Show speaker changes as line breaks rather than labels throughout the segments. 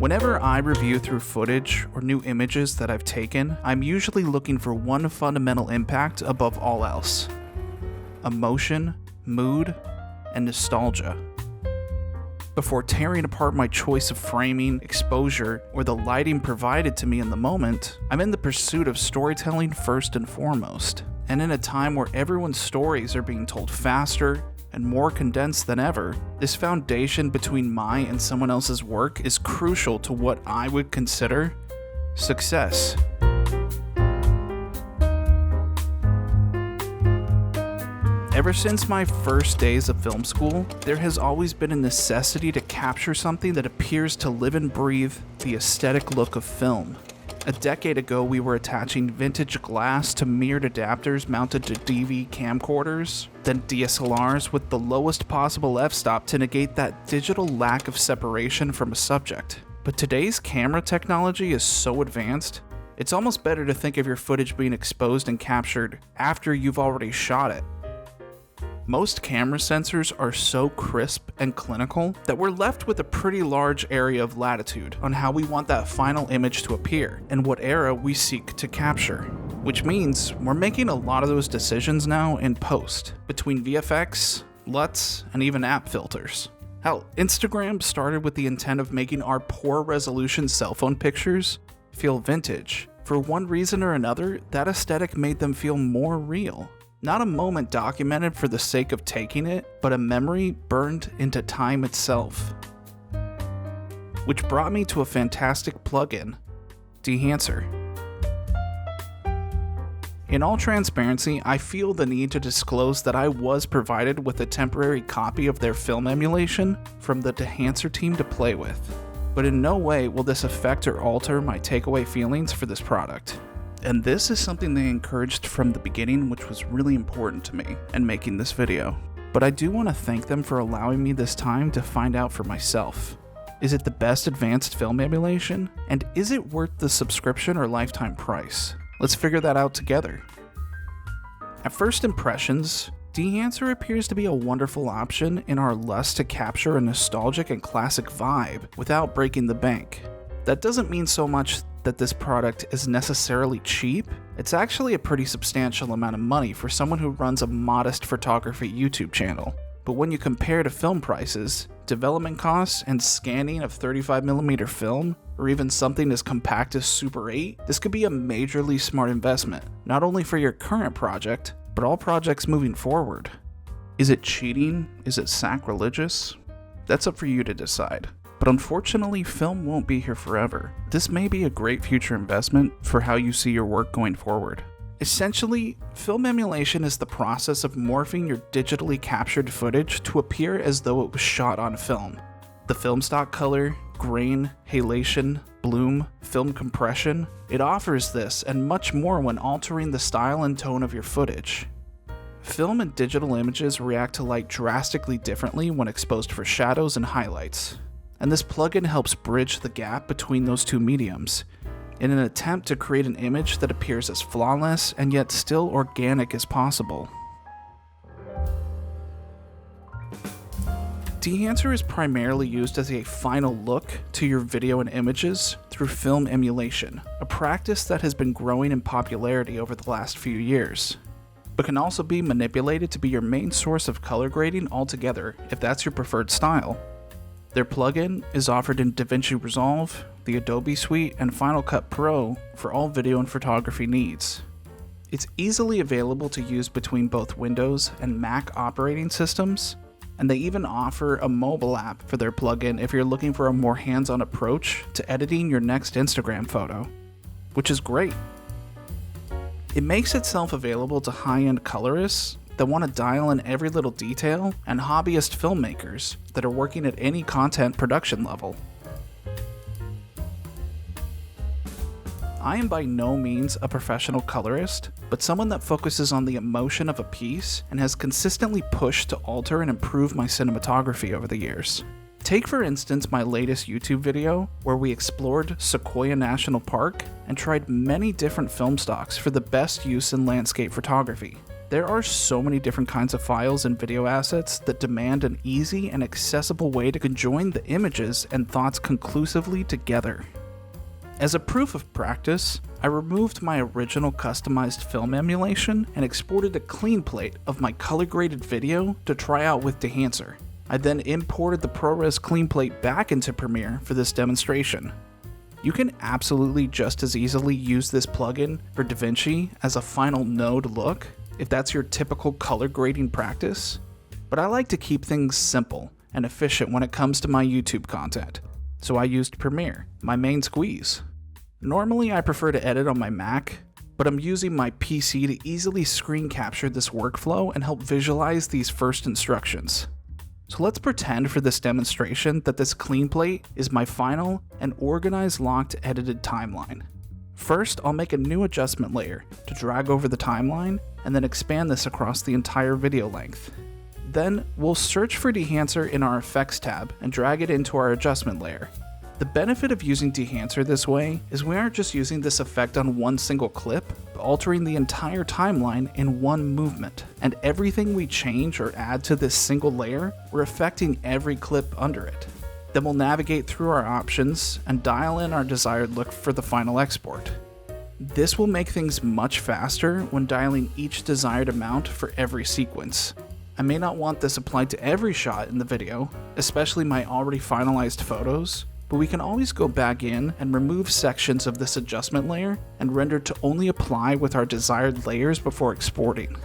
Whenever I review through footage or new images that I've taken, I'm usually looking for one fundamental impact above all else: emotion, mood, and nostalgia. Before tearing apart my choice of framing, exposure, or the lighting provided to me in the moment, I'm in the pursuit of storytelling first and foremost. And in a time where everyone's stories are being told faster and more condensed than ever, this foundation between my and someone else's work is crucial to what I would consider success. Ever since my first days of film school, there has always been a necessity to capture something that appears to live and breathe the aesthetic look of film. A decade ago, we were attaching vintage glass to mirrored adapters mounted to DV camcorders, then DSLRs with the lowest possible f-stop to negate that digital lack of separation from a subject. But today's camera technology is so advanced, it's almost better to think of your footage being exposed and captured after you've already shot it. Most camera sensors are so crisp and clinical that we're left with a pretty large area of latitude on how we want that final image to appear and what era we seek to capture. Which means we're making a lot of those decisions now in post, between VFX, LUTs, and even app filters. Hell, Instagram started with the intent of making our poor resolution cell phone pictures feel vintage. For one reason or another, that aesthetic made them feel more real. Not a moment documented for the sake of taking it, but a memory burned into time itself. Which brought me to a fantastic plugin, Dehancer. In all transparency, I feel the need to disclose that I was provided with a temporary copy of their film emulation from the Dehancer team to play with, but in no way will this affect or alter my takeaway feelings for this product. And this is something they encouraged from the beginning, which was really important to me in making this video. But I do want to thank them for allowing me this time to find out for myself. Is it the best advanced film emulation? And is it worth the subscription or lifetime price? Let's figure that out together. At first impressions, Dehancer appears to be a wonderful option in our lust to capture a nostalgic and classic vibe without breaking the bank. That doesn't mean so much that this product is necessarily cheap. It's actually a pretty substantial amount of money for someone who runs a modest photography YouTube channel. But when you compare to film prices, development costs, and scanning of 35mm film, or even something as compact as Super 8, this could be a majorly smart investment, not only for your current project, but all projects moving forward. Is it cheating? Is it sacrilegious? That's up for you to decide. But unfortunately, film won't be here forever. This may be a great future investment for how you see your work going forward. Essentially, film emulation is the process of morphing your digitally captured footage to appear as though it was shot on film. The film stock color, grain, halation, bloom, film compression, it offers this and much more when altering the style and tone of your footage. Film and digital images react to light drastically differently when exposed for shadows and highlights. And this plugin helps bridge the gap between those two mediums in an attempt to create an image that appears as flawless and yet still organic as possible. Dehancer is primarily used as a final look to your video and images through film emulation, a practice that has been growing in popularity over the last few years, but can also be manipulated to be your main source of color grading altogether if that's your preferred style. Their plugin is offered in DaVinci Resolve, the Adobe Suite, and Final Cut Pro for all video and photography needs. It's easily available to use between both Windows and Mac operating systems, and they even offer a mobile app for their plugin if you're looking for a more hands-on approach to editing your next Instagram photo, which is great. It makes itself available to high-end colorists that want to dial in every little detail, and hobbyist filmmakers that are working at any content production level. I am by no means a professional colorist, but someone that focuses on the emotion of a piece and has consistently pushed to alter and improve my cinematography over the years. Take for instance my latest YouTube video where we explored Sequoia National Park and tried many different film stocks for the best use in landscape photography. There are so many different kinds of files and video assets that demand an easy and accessible way to conjoin the images and thoughts conclusively together. As a proof of practice, I removed my original customized film emulation and exported a clean plate of my color-graded video to try out with Dehancer. I then imported the ProRes clean plate back into Premiere for this demonstration. You can absolutely just as easily use this plugin for DaVinci as a final node look, if that's your typical color grading practice, but I like to keep things simple and efficient when it comes to my YouTube content, so I used Premiere, my main squeeze. Normally I prefer to edit on my Mac, but I'm using my PC to easily screen capture this workflow and help visualize these first instructions. So let's pretend for this demonstration that this clean plate is my final and organized locked edited timeline. First, I'll make a new adjustment layer to drag over the timeline and then expand this across the entire video length. Then, we'll search for Dehancer in our Effects tab and drag it into our adjustment layer. The benefit of using Dehancer this way is we aren't just using this effect on one single clip, but altering the entire timeline in one movement. And everything we change or add to this single layer, we're affecting every clip under it. Then we'll navigate through our options and dial in our desired look for the final export. This will make things much faster when dialing each desired amount for every sequence. I may not want this applied to every shot in the video, especially my already finalized photos, but we can always go back in and remove sections of this adjustment layer and render to only apply with our desired layers before exporting.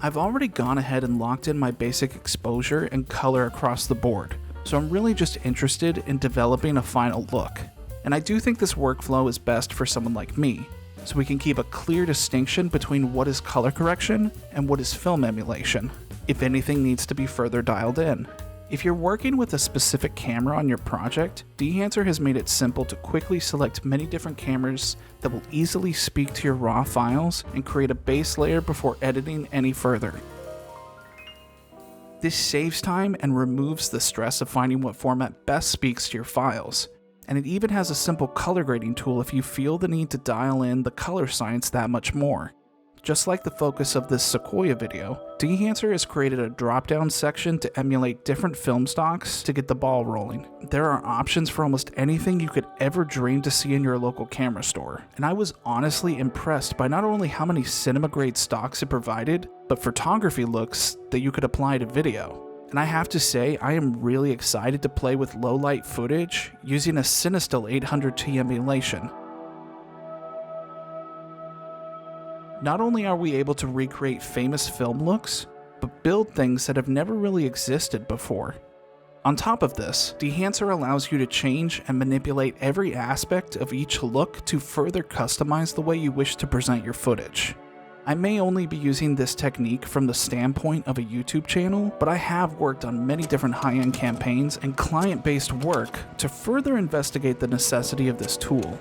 I've already gone ahead and locked in my basic exposure and color across the board, so I'm really just interested in developing a final look. And I do think this workflow is best for someone like me, so we can keep a clear distinction between what is color correction and what is film emulation, if anything needs to be further dialed in. If you're working with a specific camera on your project, Dehancer has made it simple to quickly select many different cameras that will easily speak to your raw files and create a base layer before editing any further. This saves time and removes the stress of finding what format best speaks to your files, and it even has a simple color grading tool if you feel the need to dial in the color science that much more. Just like the focus of this Sequoia video, Dehancer has created a drop-down section to emulate different film stocks to get the ball rolling. There are options for almost anything you could ever dream to see in your local camera store, and I was honestly impressed by not only how many cinema-grade stocks it provided, but photography looks that you could apply to video. And I have to say, I am really excited to play with low-light footage using a Cinestill 800T emulation. Not only are we able to recreate famous film looks, but build things that have never really existed before. On top of this, Dehancer allows you to change and manipulate every aspect of each look to further customize the way you wish to present your footage. I may only be using this technique from the standpoint of a YouTube channel, but I have worked on many different high-end campaigns and client-based work to further investigate the necessity of this tool.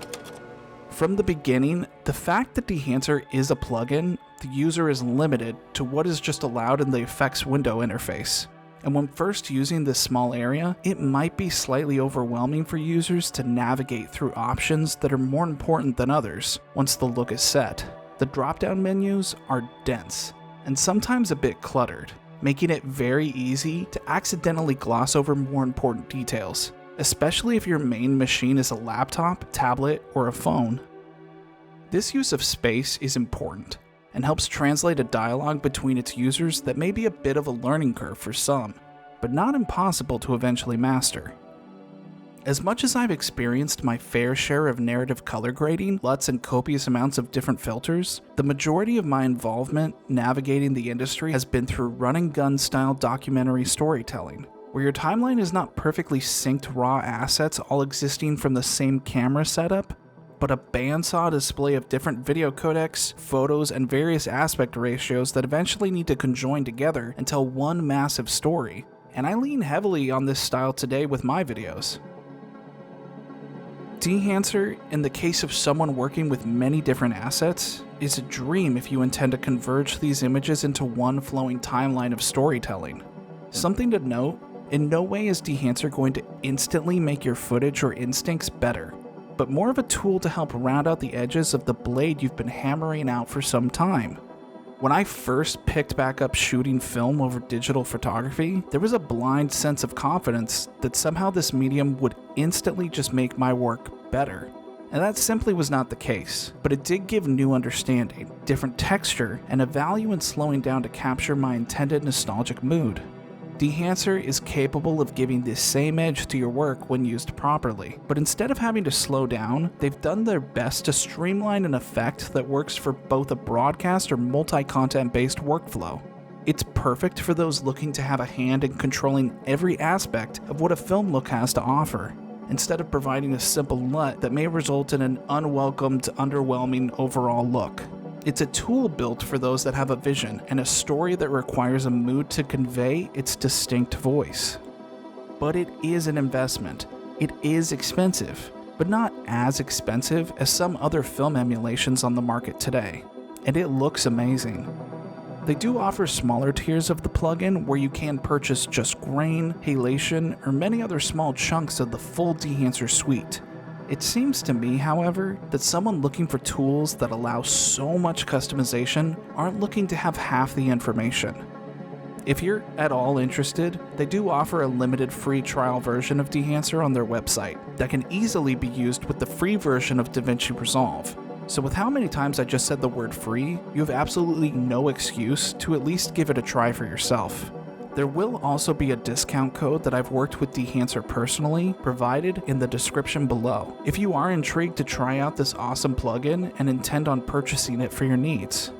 From the beginning, the fact that Dehancer is a plugin, the user is limited to what is just allowed in the effects window interface. And when first using this small area, it might be slightly overwhelming for users to navigate through options that are more important than others once the look is set. The drop-down menus are dense and sometimes a bit cluttered, making it very easy to accidentally gloss over more important details, especially if your main machine is a laptop, tablet, or a phone. This use of space is important and helps translate a dialogue between its users that may be a bit of a learning curve for some, but not impossible to eventually master. As much as I've experienced my fair share of narrative color grading, LUTs, and copious amounts of different filters, the majority of my involvement navigating the industry has been through run-and-gun style documentary storytelling, where your timeline is not perfectly synced raw assets all existing from the same camera setup, but a bandsaw display of different video codecs, photos, and various aspect ratios that eventually need to conjoin together and tell one massive story, and I lean heavily on this style today with my videos. Dehancer, in the case of someone working with many different assets, is a dream if you intend to converge these images into one flowing timeline of storytelling. Something to note, in no way is Dehancer going to instantly make your footage or instincts better, but more of a tool to help round out the edges of the blade you've been hammering out for some time. When I first picked back up shooting film over digital photography, there was a blind sense of confidence that somehow this medium would instantly just make my work better. And that simply was not the case, but it did give new understanding, different texture, and a value in slowing down to capture my intended nostalgic mood. Dehancer is capable of giving this same edge to your work when used properly, but instead of having to slow down, they've done their best to streamline an effect that works for both a broadcast or multi-content based workflow. It's perfect for those looking to have a hand in controlling every aspect of what a film look has to offer, instead of providing a simple LUT that may result in an unwelcomed, underwhelming overall look. It's a tool built for those that have a vision and a story that requires a mood to convey its distinct voice. But it is an investment. It is expensive, but not as expensive as some other film emulations on the market today, and it looks amazing. They do offer smaller tiers of the plugin where you can purchase just grain, halation, or many other small chunks of the full Dehancer suite. It seems to me, however, that someone looking for tools that allow so much customization aren't looking to have half the information. If you're at all interested, they do offer a limited free trial version of Dehancer on their website that can easily be used with the free version of DaVinci Resolve. So with how many times I just said the word free, you have absolutely no excuse to at least give it a try for yourself. There will also be a discount code that I've worked with Dehancer personally provided in the description below, if you are intrigued to try out this awesome plugin and intend on purchasing it for your needs.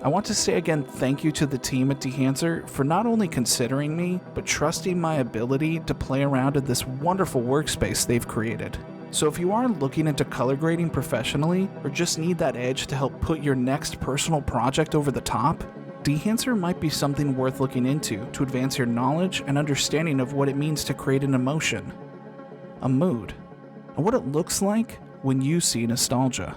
I want to say again thank you to the team at Dehancer for not only considering me, but trusting my ability to play around in this wonderful workspace they've created. So if you are looking into color grading professionally, or just need that edge to help put your next personal project over the top, Dehancer might be something worth looking into to advance your knowledge and understanding of what it means to create an emotion, a mood, and what it looks like when you see nostalgia.